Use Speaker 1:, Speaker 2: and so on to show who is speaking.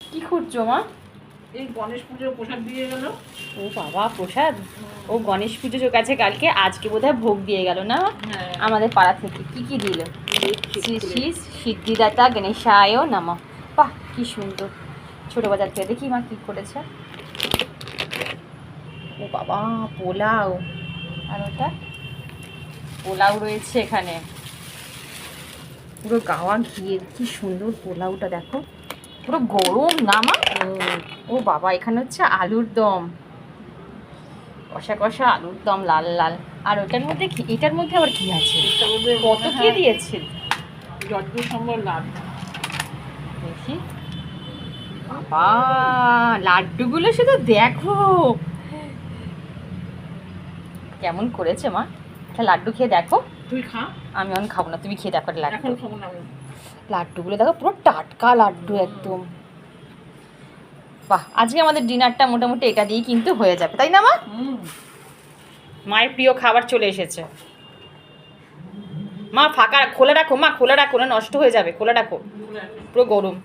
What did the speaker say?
Speaker 1: কি খুঁজছো মা?
Speaker 2: এই গণেশ পুজোর প্রসাদ দিয়ে গেল।
Speaker 1: ও বাবা, প্রসাদ! ও গণেশ পুজো গেছে কালকে, আজকে বোধহয় ভোগ দিয়ে গেল না?
Speaker 2: হ্যাঁ।
Speaker 1: আমাদের পাড়া থেকে কি কি দিল? শ্রী শ্রী সিদ্ধিদাতা গণেশায় নমঃ। বাহ, কি সুন্দর! ছোট বাজার থেকে দেখি মা কি করেছে। ও বাবা, পোলাও। আর ওটা পোলাও রয়েছে এখানে, পুরো গাওয়া ঘিয়ের। কি সুন্দর পোলাওটা দেখো, পুরো গরম না মা? ও বাবা, এখানে হচ্ছে আলুর দম, কষা কষা আলুর দম, লাল লাল। আর ওটার মধ্যে কি, এটার মধ্যে আবার কি আছে? কত কি দিয়েছে!
Speaker 2: যজ্ঞ সম্বর লাভ।
Speaker 1: দেখি, বাবা, লাড্ডুগুলো শুধু দেখো কেমন করেছে মা। একটা লাড্ডু খেয়ে দেখো।
Speaker 2: তুই খা।
Speaker 1: আমি অন খাবো না, তুমি খেয়ে দেখো একটা লাড্ডু।
Speaker 2: এখন খাবো না আমি।
Speaker 1: লাড্ডুগুলো দেখো, পুরো টাটকা লাড্ডু একদম। বাহ, আজকে আমাদের ডিনারটা মোটামুটি এটা দিয়ে কিন্তু হয়ে যাবে, তাই না মা? মায়ের প্রিয় খাবার চলে এসেছে। মা ফাঁকা খোলা রাখো, মা খোলা রাখো, না নষ্ট হয়ে যাবে, খোলা রাখো, পুরো গরম।